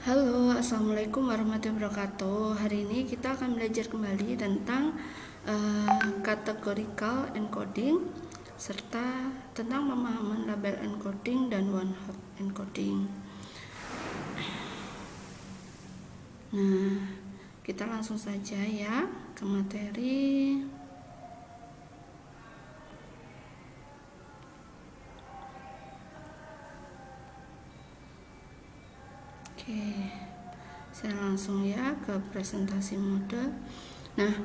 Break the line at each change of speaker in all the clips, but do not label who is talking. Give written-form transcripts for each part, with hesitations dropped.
Halo, assalamualaikum warahmatullahi wabarakatuh. Hari ini kita akan belajar kembali tentang categorical encoding serta tentang pemahaman label encoding dan one hot encoding. Nah, kita langsung saja ya ke materi. Oke, saya langsung ya ke presentasi mode. Nah,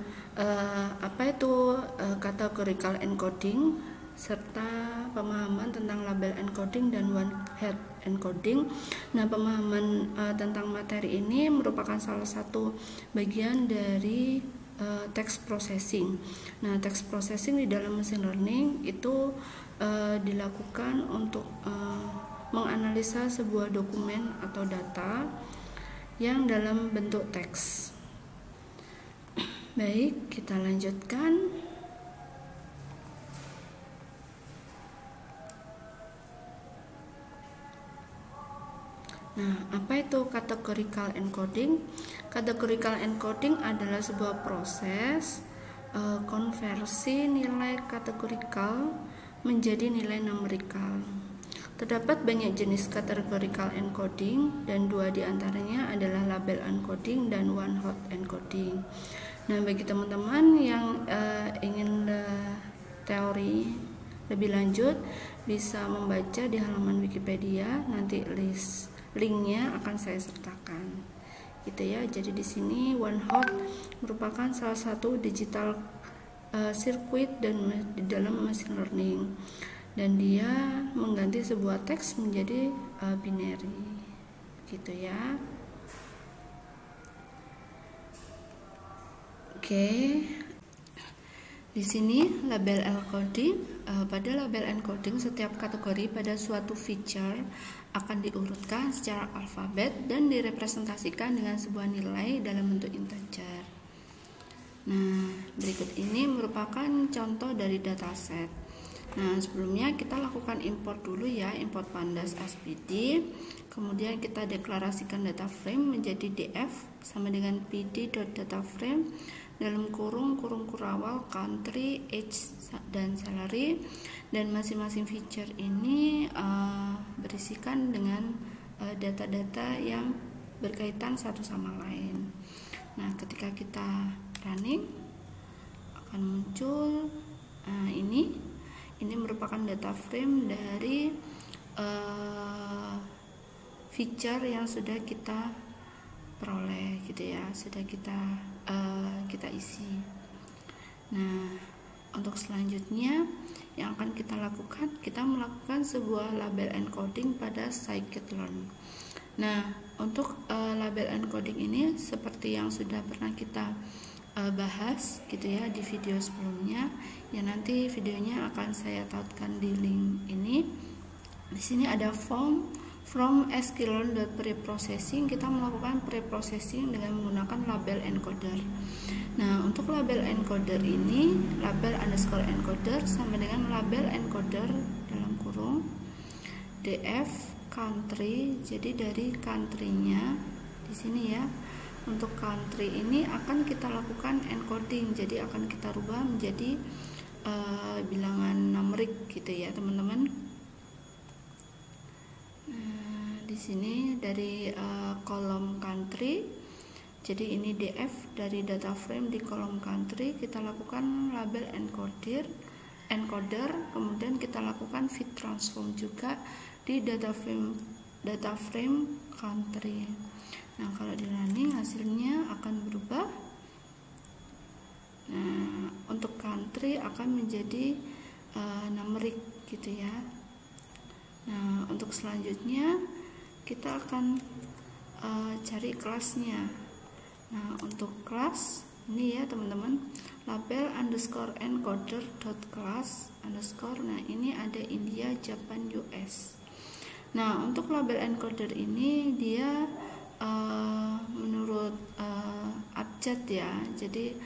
apa itu categorical encoding serta pemahaman tentang label encoding dan one hot encoding. Nah, pemahaman tentang materi ini merupakan salah satu bagian dari text processing. Nah, text processing di dalam machine learning itu dilakukan untuk menganalisa sebuah dokumen atau data yang dalam bentuk teks. Baik, kita lanjutkan. Nah, apa itu categorical encoding? Categorical encoding adalah sebuah proses konversi nilai kategorikal menjadi nilai numerikal. Terdapat banyak jenis categorical encoding dan dua diantaranya adalah label encoding dan one hot encoding. Nah, bagi teman-teman yang ingin teori lebih lanjut bisa membaca di halaman Wikipedia, nanti linknya akan saya sertakan. Gitu ya. Jadi di sini one hot merupakan salah satu digital circuit dan di dalam machine learning. Dan dia mengganti sebuah teks menjadi binary, gitu ya. Oke, di sini label encoding. Pada label encoding, setiap kategori pada suatu feature akan diurutkan secara alfabet dan direpresentasikan dengan sebuah nilai dalam bentuk integer. Nah, berikut ini merupakan contoh dari dataset. Nah, sebelumnya kita lakukan import dulu ya, import pandas spd. Kemudian kita deklarasikan data frame menjadi df sama dengan pd.dataframe dalam kurung kurawal country, age, dan salary. Dan masing-masing feature ini berisikan dengan data-data yang berkaitan satu sama lain. Nah, ketika kita running akan muncul ini merupakan data frame dari feature yang sudah kita peroleh, gitu ya, sudah kita isi. Nah, untuk selanjutnya yang akan kita lakukan, kita melakukan sebuah label encoding pada scikit-learn. Nah, untuk label encoding ini seperti yang sudah pernah kita bahas gitu ya di video sebelumnya, ya nanti videonya akan saya tautkan di link ini. Di sini ada from sklearn.preprocessing. Kita melakukan preprocessing dengan menggunakan label encoder. Nah, untuk label encoder ini, label underscore encoder sama dengan label encoder dalam kurung df country. Jadi dari country-nya di sini ya. Untuk country ini akan kita lakukan encoding, jadi akan kita rubah menjadi bilangan numerik, gitu ya teman-teman. Nah, di sini dari kolom country, jadi ini df dari data frame di kolom country, kita lakukan label encoder, kemudian kita lakukan fit transform juga di data frame country. Nah, kalau di running hasilnya akan berubah. Nah, untuk country akan menjadi numerik, gitu ya. Nah, untuk selanjutnya kita akan cari kelasnya. Nah, untuk kelas ini ya teman-teman, label underscore encoder dot class underscore. Nah, ini ada India, Japan, US. Nah, untuk label encoder ini dia menurut abjad ya, jadi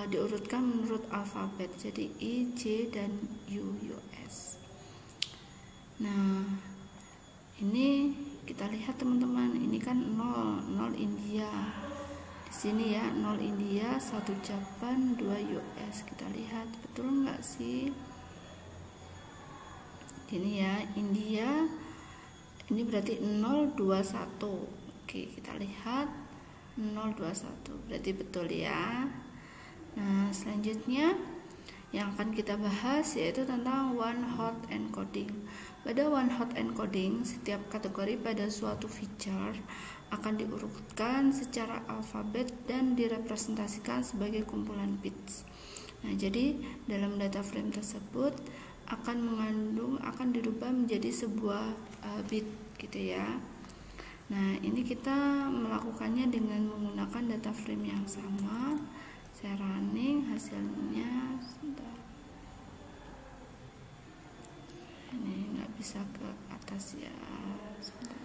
diurutkan menurut alfabet, jadi I, J, dan U, US. Nah, ini kita lihat teman-teman, ini kan 0 India di sini ya, 0 India, 1 Japan, 2 US. Kita lihat betul nggak sih? Ini ya, India ini berarti 021. Oke, kita lihat 021 berarti betul ya. Nah, selanjutnya yang akan kita bahas yaitu tentang one hot encoding. Pada one hot encoding, setiap kategori pada suatu feature akan diurutkan secara alfabet dan direpresentasikan sebagai kumpulan bits. Nah, jadi dalam data frame tersebut akan dirubah menjadi sebuah bit gitu ya. Nah, ini kita melakukannya dengan menggunakan data frame yang sama. Saya running hasilnya. Sebentar. Ini nggak bisa ke atas ya. Sebentar.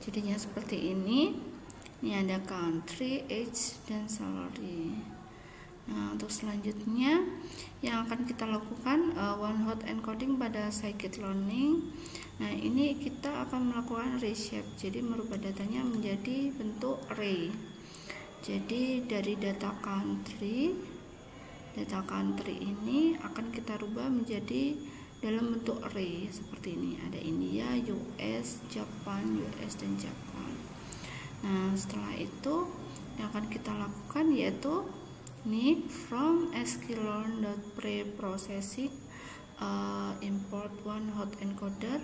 Jadinya seperti ini. Ini ada country, age, dan salary. Nah, untuk selanjutnya yang akan kita lakukan one hot encoding pada scikit-learning. Nah, ini kita akan melakukan reshape, jadi merubah datanya menjadi bentuk array. Jadi dari data country ini akan kita rubah menjadi dalam bentuk array seperti ini. Ada India, US, Japan, US, dan Japan. Nah, setelah itu yang akan kita lakukan yaitu ini from sklearn.preprocessing import one hot encoder,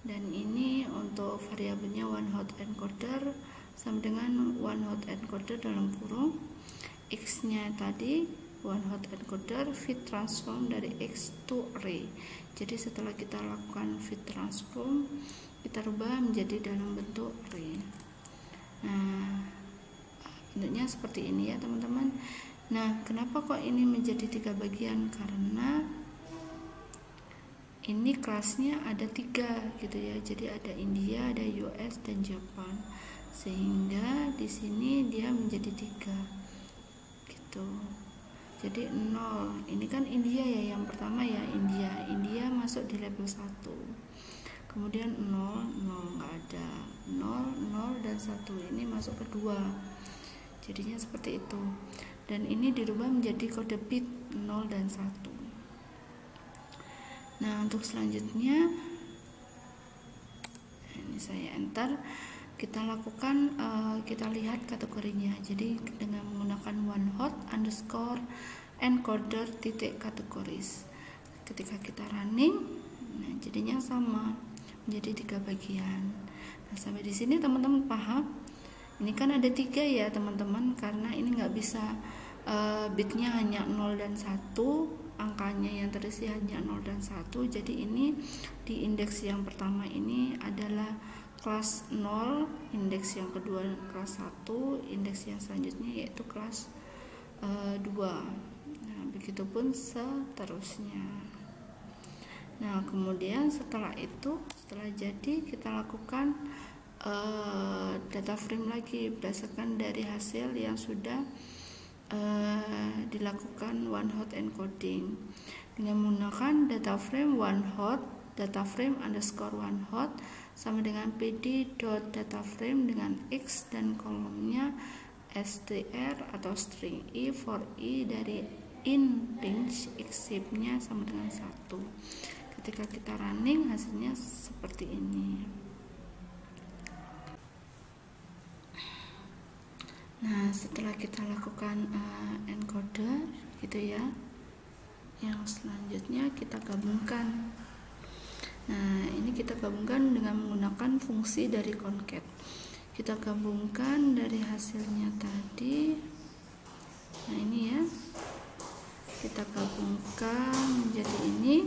dan ini untuk variabelnya one hot encoder sama dengan one hot encoder dalam kurung, x nya tadi one hot encoder fit transform dari X to array. Jadi setelah kita lakukan fit transform, kita rubah menjadi dalam bentuk array. Nah, bentuknya seperti ini ya teman-teman. Nah, kenapa kok ini menjadi 3 bagian? Karena ini kelasnya ada 3 gitu ya. Jadi ada India, ada US, dan Japan. Sehingga di sini dia menjadi 3 gitu. Jadi 0, ini kan India ya, yang pertama ya India masuk di label 1. Kemudian 0 nggak ada, 0 dan 1 ini masuk ke 2. Jadinya seperti itu. Dan ini dirubah menjadi kode bit 0 dan 1. Nah, untuk selanjutnya ini saya enter. Kita lakukan, kita lihat kategorinya. Jadi dengan menggunakan one hot underscore encoder titik kategoris. Ketika kita running, nah jadinya sama, menjadi 3 bagian. Nah, sampai di sini teman-teman paham? Ini kan ada 3 ya teman-teman, karena ini nggak bisa bitnya hanya 0 dan 1, angkanya yang terisi hanya 0 dan 1. Jadi ini di indeks yang pertama ini adalah kelas 0, indeks yang kedua kelas 1, indeks yang selanjutnya yaitu kelas 2. Nah, begitupun seterusnya. Nah, kemudian setelah jadi kita lakukan data frame lagi berdasarkan dari hasil yang sudah dilakukan one hot encoding dengan menggunakan data frame one hot, data frame underscore one hot sama dengan pd.dataframe dengan x dan kolomnya str atau string i for i dari in range x shape-nya sama dengan 1. Ketika kita running hasilnya seperti ini. Nah, setelah kita lakukan encoder gitu ya, yang selanjutnya kita gabungkan. Nah, ini kita gabungkan dengan menggunakan fungsi dari concat. Kita gabungkan dari hasilnya tadi. Nah, ini ya. Kita gabungkan menjadi ini.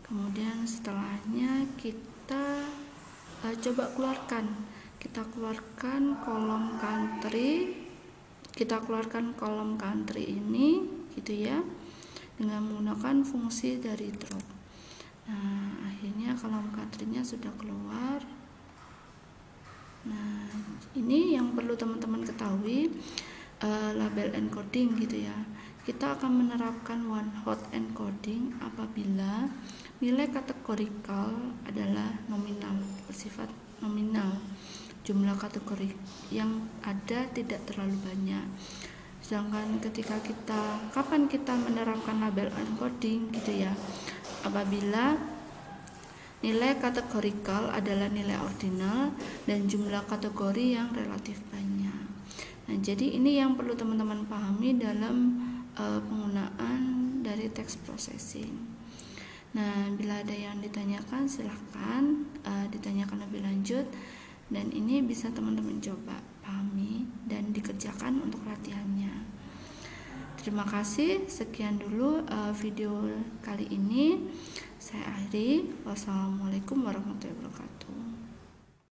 Kemudian setelahnya kita coba keluarkan. Kita keluarkan kolom country. Kita keluarkan kolom country ini gitu ya. dengan menggunakan fungsi dari drop. Nah, akhirnya kolom country-nya sudah keluar. Nah, ini yang perlu teman-teman ketahui, label encoding gitu ya. Kita akan menerapkan one hot encoding apabila nilai kategorikal adalah nominal, bersifat nominal. Jumlah kategori yang ada tidak terlalu banyak. Sedangkan ketika kapan kita menerapkan label encoding gitu ya, apabila nilai kategorikal adalah nilai ordinal dan jumlah kategori yang relatif banyak. Nah, jadi ini yang perlu teman-teman pahami dalam penggunaan dari text processing. Nah, bila ada yang ditanyakan silahkan ditanyakan lebih lanjut, dan ini bisa teman-teman coba pahami dan dikerjakan untuk latihannya. Terima kasih, sekian dulu video kali ini. Saya akhiri. Wassalamualaikum warahmatullahi wabarakatuh.